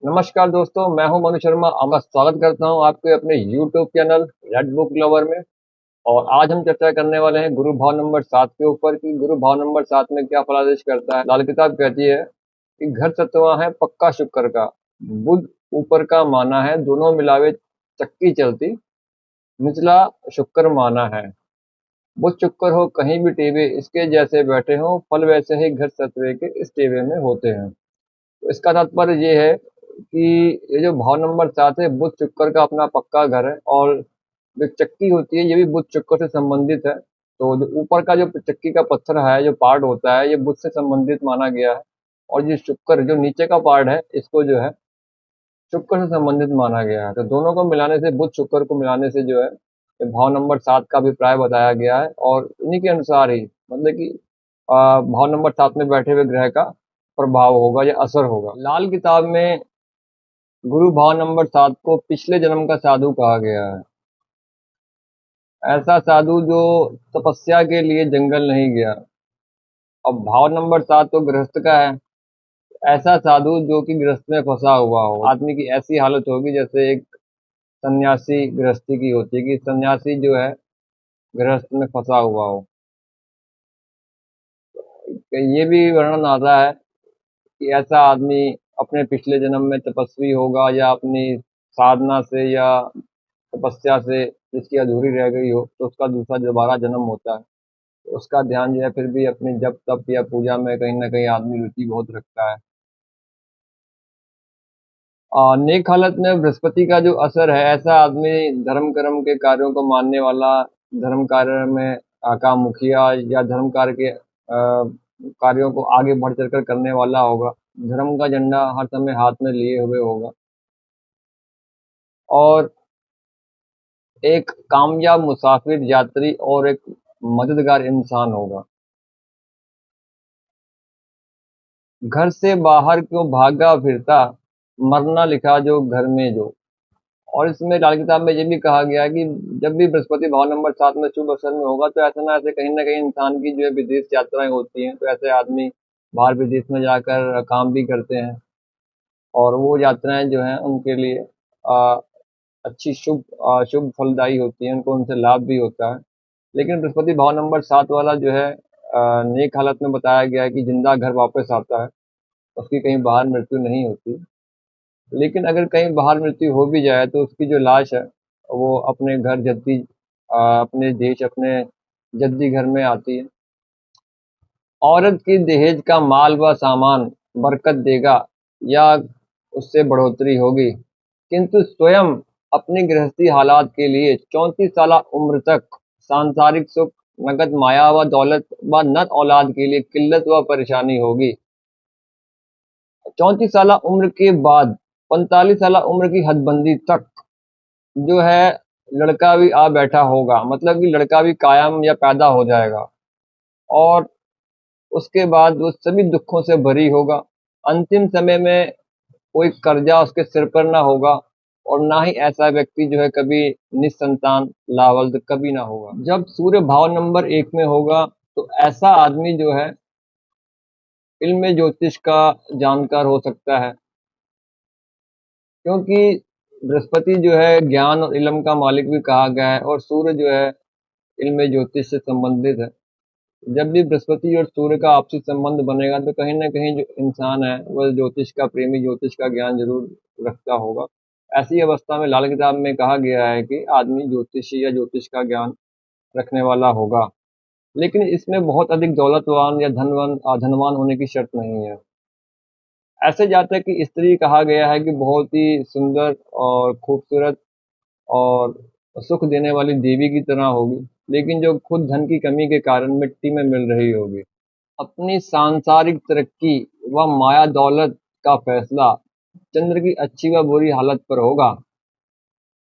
नमस्कार दोस्तों, मैं हूं मनु शर्मा। आपका स्वागत करता हूं आपके अपने YouTube channel red book lover में। और आज हम चर्चा करने वाले हैं गुरु भाव नंबर 7 के ऊपर कि गुरु भाव नंबर 7 में क्या फलादेश करता है। लाल किताब कहती है कि घर सतवा है पक्का शुक्र का, बुध ऊपर का माना है, दोनों मिलावे चक्की चलती, निचला शुक्र माना है। बुध शुक्र हो कहीं भी टेवे, इसके जैसे बैठे हो, फल वैसे ही घर सतवे के इस टेवे में होते हैं। तो इसका तात्पर्य ये है कि ये जो भाव नंबर 7 है, बुध शुक्र का अपना पक्का घर है। और जो चक्की होती है ये भी बुध शुक्र से संबंधित है। तो जो ऊपर का जो चक्की का पत्थर है, जो पार्ट होता है, ये बुध से संबंधित माना गया है। और जो शुक्र जो नीचे का पार्ट है, इसको जो है शुक्र से संबंधित माना गया है। तो दोनों को मिलाने से, बुध शुक्र को मिलाने से जो है ये भाव नंबर 7 का अभिप्राय बताया गया है। और इन्हीं के अनुसार ही मतलब कि भाव नंबर 7 में बैठे हुए ग्रह का प्रभाव होगा या असर होगा। लाल किताब में गुरु भाव नंबर 7 को पिछले जन्म का साधु कहा गया है। ऐसा साधु जो तपस्या के लिए जंगल नहीं गया। अब भाव नंबर 7 तो गृहस्थ का है। ऐसा साधु जो कि गृहस्थ में फंसा हुआ हो, आदमी की ऐसी हालत होगी जैसे एक सन्यासी गृहस्थी की होती है कि सन्यासी जो है गृहस्थ में फंसा हुआ हो। ये भी वर्णन आता है कि ऐसा आदमी अपने पिछले जन्म में तपस्वी होगा, या अपनी साधना से या तपस्या से जिसकी अधूरी रह गई हो, तो उसका दूसरा दोबारा जन्म होता है। तो उसका ध्यान जो है फिर भी अपनी जप तप या पूजा में कहीं ना कहीं आदमी रुचि बहुत रखता है। नेक हालत में बृहस्पति का जो असर है, ऐसा आदमी धर्म कर्म के कार्यों को मानने वाला, धर्म कार्य में का मुखिया, या धर्म कार्य के कार्यों को आगे बढ़ चढ़ कर करने वाला होगा। धर्म का झंडा हर समय हाथ में लिए हुए होगा। और एक कामयाब मुसाफिर यात्री और एक मददगार इंसान होगा। घर से बाहर क्यों भागा फिरता, मरना लिखा जो घर में जो। और इसमें लाल किताब में ये भी कहा गया है कि जब भी बृहस्पति भाव नंबर 7 में शुभ अवसर में होगा, तो ऐसा ना कहीं इंसान की जो है विदेश यात्राएं होती हैं। तो ऐसे आदमी बाहर विदेश में जाकर काम भी करते हैं। और वो यात्राएं जो हैं उनके लिए अ, अच्छी शुभ फलदायी होती हैं, उनको उनसे लाभ भी होता है। लेकिन बृहस्पति भाव नंबर 7 वाला जो है नेक हालत में बताया गया है कि जिंदा घर वापस आता है, उसकी कहीं बाहर मृत्यु नहीं होती। लेकिन अगर कहीं बाहर मृत्यु हो भी जाए, तो उसकी जो लाश है वो अपने घर जद्दी, अपने देश, अपने जद्दी घर में आती है। औरत की दहेज का माल व सामान बरकत देगा, या उससे बढ़ोतरी होगी, किंतु स्वयं अपनी गृहस्थी हालात के लिए 34 साल उम्र तक सांसारिक सुख, नगद माया व दौलत व नत औलाद के लिए किल्लत व परेशानी होगी। 34 साल उम्र के बाद 45 साल उम्र की हदबंदी तक जो है लड़का भी आ बैठा होगा, मतलब कि लड़का भी कायम या पैदा हो जाएगा। और उसके बाद वो सभी दुखों से भरी होगा। अंतिम समय में कोई कर्जा उसके सिर पर ना होगा। और ना ही ऐसा व्यक्ति जो है कभी निसंतान लावल्द कभी ना होगा। जब सूर्य भाव नंबर 1 में होगा, तो ऐसा आदमी जो है इल्म ज्योतिष का जानकार हो सकता है। क्योंकि बृहस्पति जो है ज्ञान और इल्म का मालिक भी कहा गया है, और सूर्य जो है इल्म ज्योतिष से संबंधित है। जब भी बृहस्पति और सूर्य का आपसी संबंध बनेगा, तो कहीं ना कहीं जो इंसान है वह ज्योतिष का प्रेमी, ज्योतिष का ज्ञान जरूर रखता होगा। ऐसी अवस्था में लाल किताब में कहा गया है कि आदमी ज्योतिषी या ज्योतिष का ज्ञान रखने वाला होगा। लेकिन इसमें बहुत अधिक दौलतवान या धनवान होने की शर्त नहीं है। ऐसे जातक की स्त्री कहा गया है कि बहुत ही सुंदर और खूबसूरत और सुख देने वाली देवी की तरह होगी, लेकिन जो खुद धन की कमी के कारण मिट्टी में मिल रही होगी। अपनी सांसारिक तरक्की व माया दौलत का फैसला चंद्र की अच्छी व बुरी हालत पर होगा।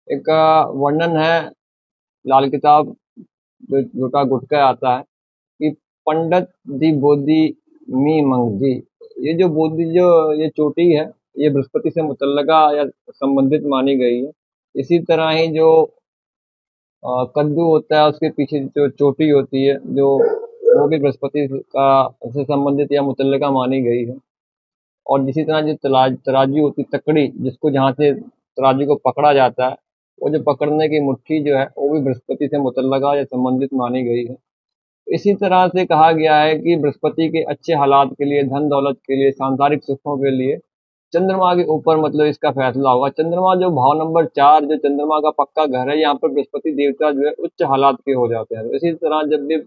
एक वर्णन है लाल किताब जो झूठा गुटका आता है कि पंडित दी बोधी मी मंगजी। ये जो बोधी, जो ये चोटी है, ये बृहस्पति से मुतल्लका या संबंधित मानी गई है। इसी तरह ही जो कद्दू होता है, उसके पीछे जो चोटी होती है, जो वो भी बृहस्पति का से संबंधित या मुतल्लिका मानी गई है। और इसी तरह जो तराजू होती है, तकड़ी, जिसको जहाँ से तराजू को पकड़ा जाता है, वो जो पकड़ने की मुट्ठी जो है वो भी बृहस्पति से मुतल्लका या संबंधित मानी गई है। इसी तरह से कहा गया है कि बृहस्पति के अच्छे हालात के लिए, धन दौलत के लिए, सांसारिक सुखों के लिए चंद्रमा के ऊपर मतलब इसका फैसला होगा। चंद्रमा जो भाव नंबर 4 जो चंद्रमा का पक्का घर है, यहाँ पर बृहस्पति देवता जो है उच्च हालात के हो जाते हैं। तो इसी तरह जब भी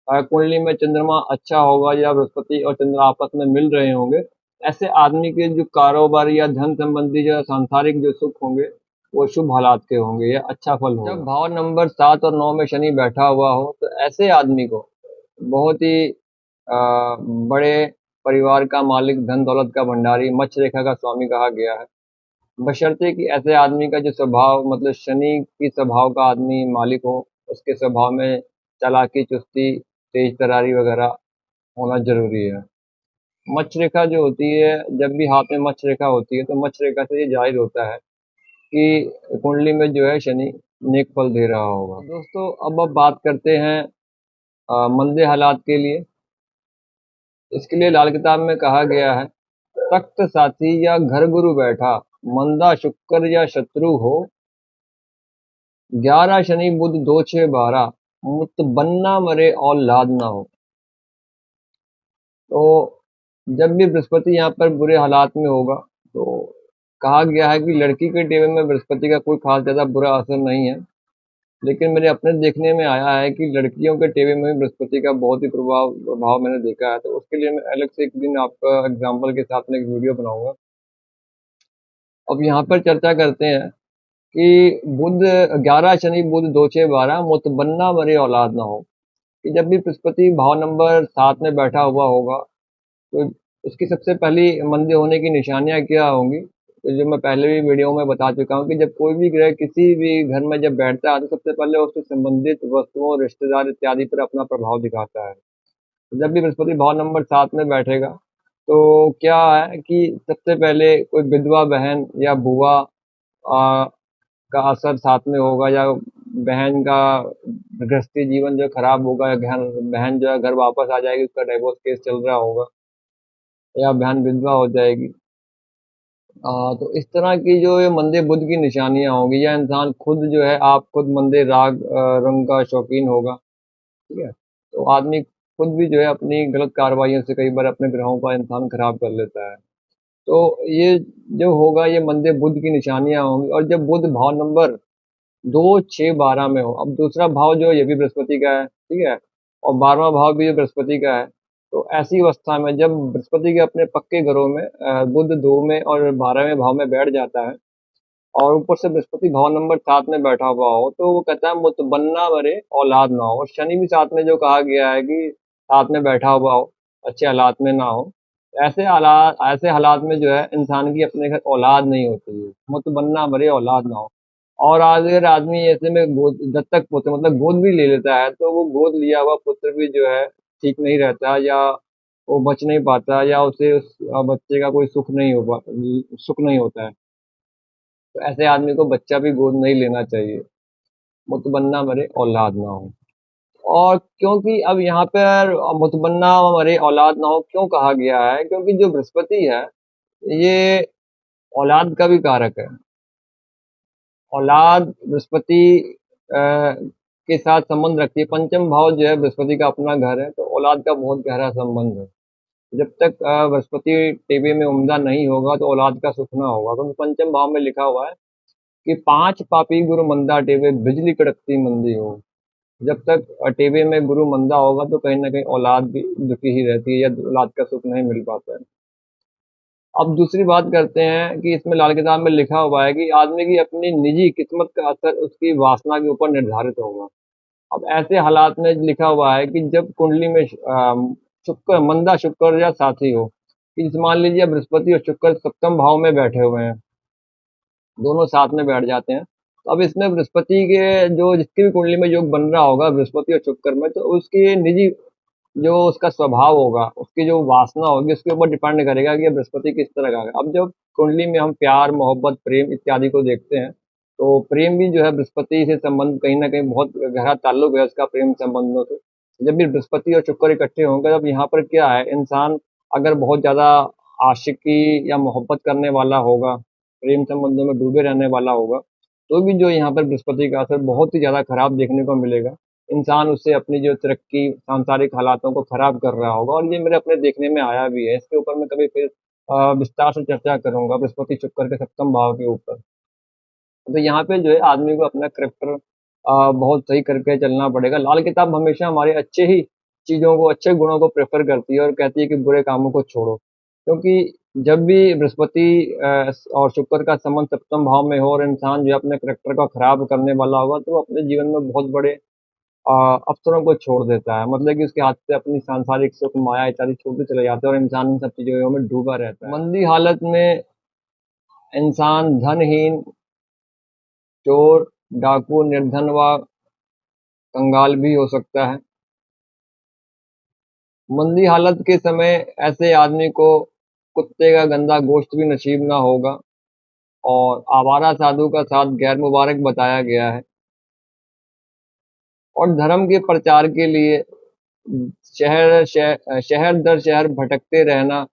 कुंडली में चंद्रमा अच्छा होगा या बृहस्पति और चंद्र आपस में मिल रहे होंगे, ऐसे आदमी के जो कारोबार या धन संबंधी जो सांसारिक जो सुख होंगे वो शुभ हालात के होंगे या अच्छा फल होगा। जब भाव नंबर 7 और 9 में शनि बैठा हुआ हो तो ऐसे आदमी को बहुत ही बड़े परिवार का मालिक, धन दौलत का भंडारी, मत्स्य रेखा का स्वामी कहा गया है। बशर्ते कि ऐसे आदमी का जो स्वभाव मतलब शनि की स्वभाव का आदमी मालिक हो, उसके स्वभाव में चालाकी, चुस्ती, तेज तर्रारी वगैरह होना जरूरी है। मत्स्य रेखा जो होती है, जब भी हाथ में मत्स्य रेखा होती है तो मत्स्य रेखा से ये जाहिर होता है कि कुंडली में जो है शनि नेक फल दे रहा होगा। दोस्तों अब बात करते हैं मंदे हालात के लिए। इसके लिए लाल किताब में कहा गया है, तख्त साथी या घर गुरु बैठा, मंदा शुक्र या शत्रु हो, 11 शनि बुध 2 6 12, मुतबन्ना मरे और लाद ना हो। तो जब भी बृहस्पति यहाँ पर बुरे हालात में होगा तो कहा गया है कि लड़की के टेबल में बृहस्पति का कोई खास ज़्यादा बुरा असर नहीं है, लेकिन मेरे अपने देखने में आया है कि लड़कियों के टेबल में भी बृहस्पति का बहुत ही प्रभाव मैंने देखा है। तो उसके लिए मैं अलग से एक दिन आपका एग्जाम्पल के साथ में एक वीडियो बनाऊंगा। अब यहाँ पर चर्चा करते हैं कि बुध 11 शनि बुध 2 6 12 मुतबन्ना मरे औलाद ना हो, कि जब भी बृहस्पति भाव नंबर 7 में बैठा हुआ होगा तो उसकी सबसे पहली मंदे होने की निशानियां क्या होंगी, तो जो मैं पहले भी वीडियो में बता चुका हूँ कि जब कोई भी ग्रह किसी भी घर में जब बैठता है तो सबसे पहले उससे संबंधित वस्तुओं, रिश्तेदार इत्यादि पर अपना प्रभाव दिखाता है। तो जब भी बृहस्पति भाव नंबर 7 में बैठेगा तो क्या है कि सबसे पहले कोई विधवा बहन या बुआ का असर साथ में होगा, या बहन का गृहस्थी जीवन जो खराब होगा, या बहन जो है घर वापस आ जाएगी, उसका डिवोर्स केस चल रहा होगा, या बहन विधवा हो जाएगी। तो इस तरह की जो ये मंदे बुध की निशानियां होंगी, या इंसान खुद जो है, आप खुद मंदे रंग का शौकीन होगा, ठीक है, तो आदमी खुद भी जो है अपनी गलत कार्रवाइयों से कई बार अपने ग्रहों का इंसान खराब कर लेता है। तो ये जो होगा ये मंदे बुध की निशानियां होंगी। और जब बुध भाव नंबर 2 6 12 में हो, अब दूसरा भाव जो है ये भी बृहस्पति का है, ठीक है, और 12वां भाव भी बृहस्पति का है। तो ऐसी अवस्था में जब बृहस्पति के अपने पक्के घरों में बुध 2 में और 12वें भाव में बैठ जाता है, और ऊपर से बृहस्पति भाव नंबर 7 में बैठा हुआ हो, तो वो कहता है मुतबन्ना मरे औलाद ना हो। और शनि भी साथ में जो कहा गया है कि साथ में बैठा हुआ हो, अच्छे हालात में ना हो, ऐसे हालात में जो है इंसान की अपने घर औलाद नहीं होती है, मुतबन्ना मरे औलाद ना हो। और अगर आदमी ऐसे में गोद दत्तक पुत्र मतलब गोद भी ले लेता है तो वो गोद लिया हुआ पुत्र भी जो है ठीक नहीं रहता, या वो बच नहीं पाता, या उसे उस बच्चे का कोई सुख नहीं होता है। तो ऐसे आदमी को बच्चा भी गोद नहीं लेना चाहिए, मुतबन्ना मरे औलाद ना हो। और क्योंकि अब यहाँ पर मुतबन्ना मरे औलाद ना हो क्यों कहा गया है, क्योंकि जो बृहस्पति है ये औलाद का भी कारक है। औलाद बृहस्पति के साथ संबंध रखती है। पंचम भाव जो है बृहस्पति का अपना घर है, तो औलाद का बहुत गहरा संबंध है। जब तक बृहस्पति टेबे में उम्दा नहीं होगा तो औलाद का सुख ना होगा, क्योंकि पंचम भाव में लिखा हुआ है कि 5 पापी गुरु मंदा टेबे बिजली कड़कती मंदी हो। जब तक टेबे में गुरु मंदा होगा तो कहीं ना कहीं औलाद भी दुखी ही रहती है, या औलाद का सुख नहीं मिल पाता है। अब दूसरी बात करते हैं कि इसमें लाल किताब में लिखा हुआ है कि आदमी की अपनी निजी किस्मत का असर उसकी वासना के ऊपर निर्धारित होगा। अब ऐसे हालात में लिखा हुआ है कि जब कुंडली में शुक्र मंदा शुक्र या साथी हो, कि जैसे मान लीजिए बृहस्पति और शुक्र सप्तम भाव में बैठे हुए हैं, दोनों साथ में बैठ जाते हैं, तो अब इसमें बृहस्पति के जो जिसकी भी कुंडली में योग बन रहा होगा बृहस्पति और शुक्र में, तो उसकी निजी जो उसका स्वभाव होगा, उसकी जो वासना होगी, उसके ऊपर डिपेंड करेगा कि ये बृहस्पति किस तरह का है। अब जब कुंडली में हम प्यार, मोहब्बत, प्रेम इत्यादि को देखते हैं, तो प्रेम भी जो है बृहस्पति से संबंध कहीं ना कहीं बहुत गहरा ताल्लुक है उसका प्रेम संबंधों से। जब भी बृहस्पति और शुक्र इकट्ठे होंगे, तब यहाँ पर क्या है, इंसान अगर बहुत ज्यादा आशिकी या मोहब्बत करने वाला होगा, प्रेम संबंधों में डूबे रहने वाला होगा, तो भी जो यहाँ पर बृहस्पति का असर बहुत ही ज़्यादा खराब देखने को मिलेगा। इंसान उससे अपनी जो तरक्की, सांसारिक हालातों को खराब कर रहा होगा, और ये मेरे अपने देखने में आया भी है। इसके ऊपर मैं कभी फिर विस्तार से चर्चा करूँगा बृहस्पति शुक्र के सप्तम भाव के ऊपर। तो यहाँ पे जो है आदमी को अपना करैक्टर बहुत सही करके चलना पड़ेगा। लाल किताब हमेशा हमारे अच्छे ही चीज़ों को, अच्छे गुणों को प्रेफ़र करती है और कहती है कि बुरे कामों को छोड़ो। क्योंकि जब भी बृहस्पति और शुक्र का संबंध सप्तम भाव में हो और इंसान जो है अपने करैक्टर को खराब करने वाला होगा, तो वो अपने जीवन में बहुत बड़े अवसरों को छोड़ देता है। मतलब कि उसके हाथ से अपनी सांसारिक सुख, माया इत्यादि छूटते चले जाते हैं और इंसान इन सब चीज़ों में डूबा रहता है। मंदी हालत में इंसान धनहीन, चोर, डाकू, निर्धन व कंगाल भी हो सकता है। मंदी हालत के समय ऐसे आदमी को कुत्ते का गंदा गोश्त भी नसीब ना होगा, और आवारा साधु का साथ गैर मुबारक बताया गया है। और धर्म के प्रचार के लिए शहर दर शहर भटकते रहना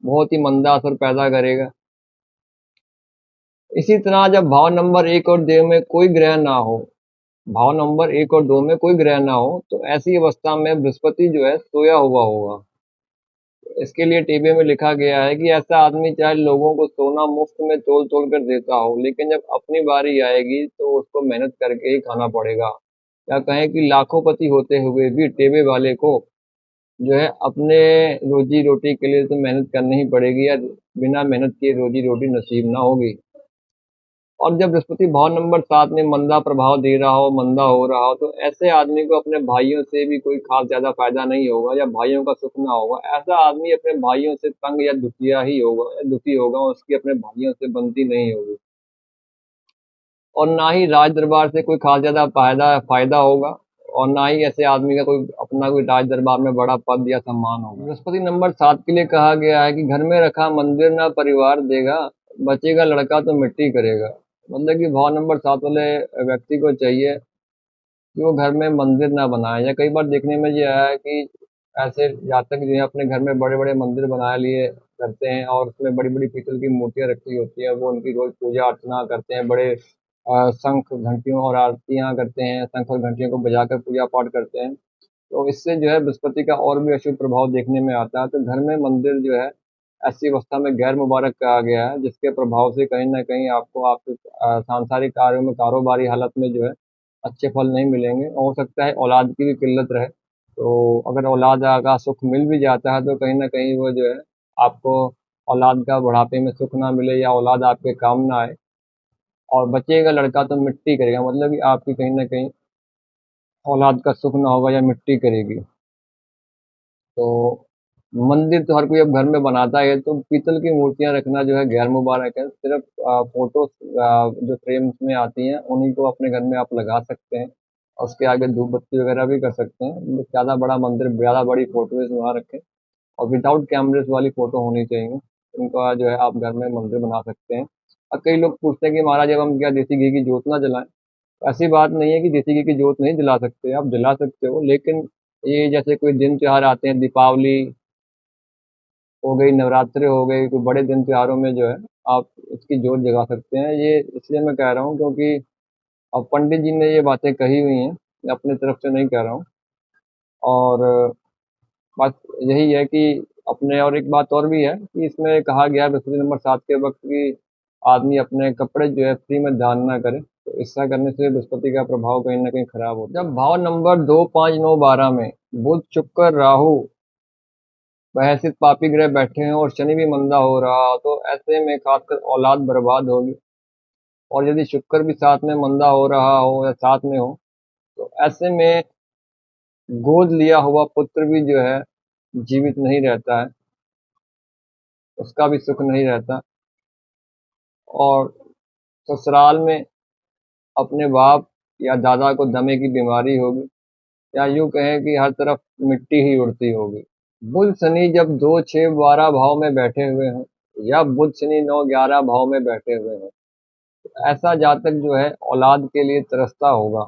बहुत ही मंदा असर पैदा करेगा। इसी तरह जब भाव नंबर 1 और 2 में कोई ग्रह ना हो, भाव नंबर 1 और 2 में कोई ग्रह ना हो, तो ऐसी अवस्था में बृहस्पति जो है सोया हुआ होगा। इसके लिए टीबी में लिखा गया है कि ऐसा आदमी चाहे लोगों को सोना मुफ्त में तोल-तोल कर देता हो, लेकिन जब अपनी बारी आएगी तो उसको मेहनत करके ही खाना पड़ेगा। या कहें कि लाखोंपति होते हुए भी टेबे वाले को जो है अपने रोजी-रोटी के लिए तो मेहनत करनी ही पड़ेगी, या बिना मेहनत किए रोजी-रोटी नसीब ना होगी। और जब बृहस्पति भाव नंबर 7 में मंदा प्रभाव दे रहा हो, मंदा हो रहा हो, तो ऐसे आदमी को अपने भाइयों से भी कोई खास ज़्यादा फ़ायदा नहीं होगा, या भाइयों का सुख ना होगा। ऐसा आदमी अपने भाइयों से तंग या दुखिया ही होगा, या दुखी होगा, उसकी अपने भाइयों से बनती नहीं होगी। और ना ही राज दरबार से कोई खास ज़्यादा फ़ायदा होगा, और ना ही ऐसे आदमी का कोई अपना कोई राज दरबार में बड़ा पद या सम्मान होगा। बृहस्पति नंबर 7 के लिए कहा गया है कि घर में रखा मंदिर ना परिवार देगा, बचेगा लड़का तो मिट्टी करेगा। मतलब कि भाव नंबर 7 वाले व्यक्ति को चाहिए कि वो घर में मंदिर ना बनाए। या कई बार देखने में ये आया है कि ऐसे जातक जो है अपने घर में बड़े-बड़े मंदिर बना लिए करते हैं, और उसमें बड़ी-बड़ी पीतल की मूर्तियाँ रखी होती हैं। वो उनकी रोज़ पूजा अर्चना करते हैं, बड़े शंख, घंटियों और आरतियाँ करते हैं, शंख और घंटियों को बजाकर पूजा पाठ करते हैं। तो इससे जो है बृहस्पति का और भी अशुभ प्रभाव देखने में आता है। तो घर में मंदिर जो है ऐसी अवस्था में गैर मुबारक कहा गया है, जिसके प्रभाव से कहीं न कहीं आपको आपके सांसारिक कार्यों में, कारोबारी हालत में जो है अच्छे फल नहीं मिलेंगे। हो सकता है औलाद की भी किल्लत रहे। तो अगर औलाद का सुख मिल भी जाता है, तो कहीं न कहीं वो जो है आपको औलाद का बुढ़ापे में सुख ना मिले, या औलाद आपके काम ना आए। और बचेगा लड़का तो मिट्टी करेगा, मतलब कि आपकी कहीं न कहीं औलाद का सुख ना होगा, या मिट्टी करेगी। तो मंदिर तो हर कोई अब घर में बनाता है, तो पीतल की मूर्तियाँ रखना जो है गैर मुबारक है। सिर्फ़ फ़ोटोज़ जो फ्रेम्स में आती हैं, उन्हीं को अपने घर में आप लगा सकते हैं, और उसके आगे धूप बत्ती वगैरह भी कर सकते हैं। ज़्यादा बड़ा मंदिर, ज़्यादा बड़ी फ़ोटोज़ ना रखें, और विदाउट कैमरेज़ वाली फ़ोटो होनी चाहिए। उनका जो है आप घर में मंदिर बना सकते हैं। अब कई लोग पूछते हैं कि महाराज अब हम क्या देसी घी की जोत ना जलाएँ? ऐसी बात नहीं है कि देसी घी की जोत नहीं जला सकते, आप जला सकते हो, लेकिन ये जैसे कोई दिन त्योहार आते हैं, दीपावली हो गई, नवरात्रि हो गई, कोई बड़े दिन त्योहारों में जो है आप इसकी जोत जगा सकते हैं। ये इसलिए मैं कह रहा हूँ क्योंकि अब पंडित जी ने ये बातें कही हुई हैं, मैं अपनी तरफ से नहीं कह रहा हूँ। और बात यही है कि अपने, और एक बात और भी है कि इसमें कहा गया है बृहस्पति नंबर 7 के वक़्त कि आदमी अपने कपड़े जो है फ्री में दान ना करे। तो ऐसा करने से बृहस्पति का प्रभाव कहीं न कहीं खराब होता है। जब भाव नंबर 2, 5, 9, 12 में बुध, शुक्र, राहु वहसित पापी ग्रह बैठे हैं और शनि भी मंदा हो रहा हो, तो ऐसे में खासकर औलाद बर्बाद होगी। और यदि शुक्र भी साथ में मंदा हो रहा हो या साथ में हो, तो ऐसे में गोद लिया हुआ पुत्र भी जो है जीवित नहीं रहता है, उसका भी सुख नहीं रहता। और ससुराल में अपने बाप या दादा को दमे की बीमारी होगी, या यूँ कहें कि हर तरफ मिट्टी ही उड़ती होगी। बुध शनि जब 2, 6, 12 भाव में बैठे हुए हों, या बुध शनि 9, 11 भाव में बैठे हुए हों, ऐसा जातक जो है औलाद के लिए तरसता होगा।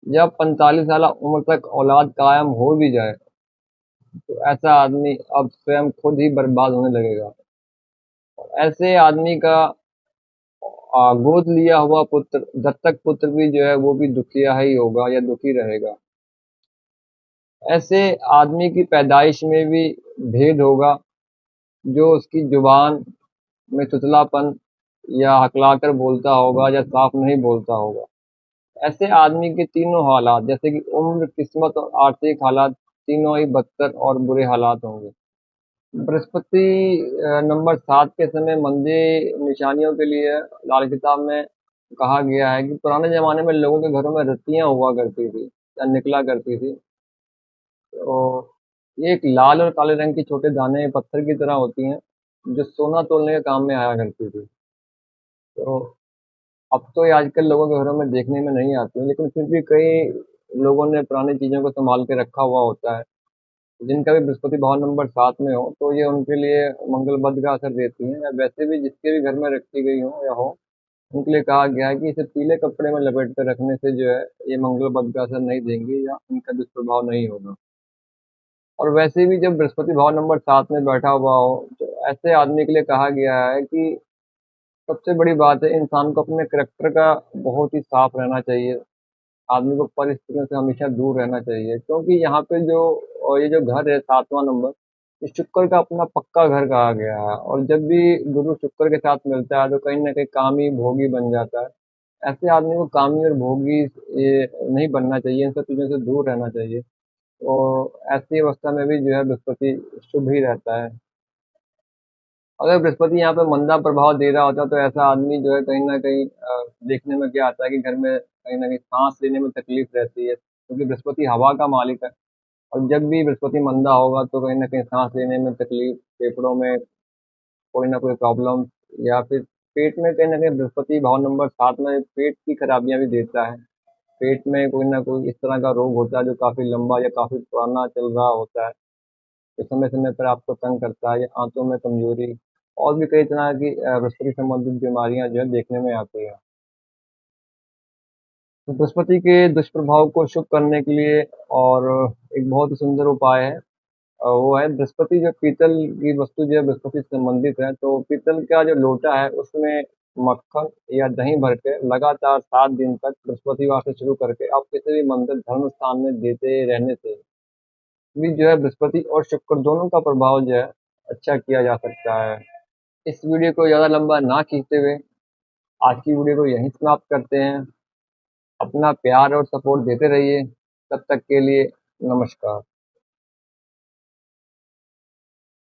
जब 45 साल उम्र तक औलाद कायम हो भी जाए, तो ऐसा आदमी अब स्वयं खुद ही बर्बाद होने लगेगा। ऐसे आदमी का गोद लिया हुआ पुत्र, दत्तक पुत्र भी जो है वो भी दुखिया ही होगा या दुखी रहेगा। ऐसे आदमी की पैदाइश में भी भेद होगा, जो उसकी जुबान में तुतलापन या हकलाकर बोलता होगा या साफ नहीं बोलता होगा। ऐसे आदमी के तीनों हालात जैसे कि उम्र, किस्मत और आर्थिक हालात तीनों ही बदतर और बुरे हालात होंगे। बृहस्पति नंबर 7 के समय मंदी निशानियों के लिए लाल किताब में कहा गया है कि पुराने ज़माने में लोगों के घरों में रत्तियाँ हुआ करती थी या निकला करती थी। तो ये एक लाल और काले रंग के छोटे दाने पत्थर की तरह होती हैं, जो सोना तोलने के काम में आया करती थी। तो अब तो ये आजकल लोगों के घरों में देखने में नहीं आती, लेकिन फिर भी कई लोगों ने पुरानी चीज़ों को सँभाल के रखा हुआ होता है। जिनका भी बृहस्पति भाव नंबर 7 में हो, तो ये उनके लिए मंगल बद का असर देती हैं, या वैसे भी जिसके भी घर में रखी गई हो या हो, उनके लिए कहा गया है कि इसे पीले कपड़े में लपेट कर रखने से जो है, ये मंगल बद का असर नहीं देंगी या इनका दुष्प्रभाव नहीं होगा। और वैसे भी जब बृहस्पति भाव नंबर 7 में बैठा हुआ हो, तो ऐसे आदमी के लिए कहा गया है कि सबसे बड़ी बात है, इंसान को अपने करैक्टर का बहुत ही साफ रहना चाहिए। आदमी को परिस्थितियों से हमेशा दूर रहना चाहिए, क्योंकि यहाँ पे जो ये जो घर है 7वां नंबर, ये शुक्र का अपना पक्का घर कहा गया है, और जब भी गुरु शुक्र के साथ मिलता है तो कहीं ना कहीं कामी भोगी बन जाता है। ऐसे आदमी को कामी और भोगी ये नहीं बनना चाहिए, इन सब चीज़ों से दूर रहना चाहिए। तो ऐसी अवस्था में भी जो है बृहस्पति शुभ ही रहता है। अगर बृहस्पति यहाँ पे मंदा प्रभाव दे रहा होता तो ऐसा आदमी जो है कहीं ना कहीं देखने में क्या आता है कि घर में कहीं ना कहीं सांस लेने में तकलीफ रहती है, क्योंकि बृहस्पति हवा का मालिक है। और जब भी बृहस्पति मंदा होगा तो कहीं ना कहीं सांस लेने में तकलीफ, फेफड़ों में कोई ना कोई प्रॉब्लम, या फिर पेट में कहीं ना कहीं बृहस्पति भाव नंबर 7 में पेट की खराबियां भी देता है। पेट में कोई ना कोई इस तरह का रोग होता है जो काफी लंबा या काफी पुराना चल रहा होता है, जो समय समय पर आपको तंग करता है, या आंतों में कमजोरी और भी कई तरह की बृहस्पति संबंधित बीमारियां जो है देखने में आती है। तो बृहस्पति के दुष्प्रभाव को शुभ करने के लिए और एक बहुत ही सुंदर उपाय है, वो है बृहस्पति जो पीतल की वस्तु जो है बृहस्पति से संबंधित है, तो पीतल का जो लोटा है उसमें मक्खन या दही भर के लगातार 7 दिन तक बृहस्पतिवार से शुरू करके आप किसी भी मंदिर धर्म स्थान में देते रहने से भी जो है बृहस्पति और शुक्र दोनों का प्रभाव जो है अच्छा किया जा सकता है। इस वीडियो को ज़्यादा लंबा ना खींचते हुए आज की वीडियो को यहीं समाप्त करते हैं। अपना प्यार और सपोर्ट देते रहिए। तब तक के लिए नमस्कार।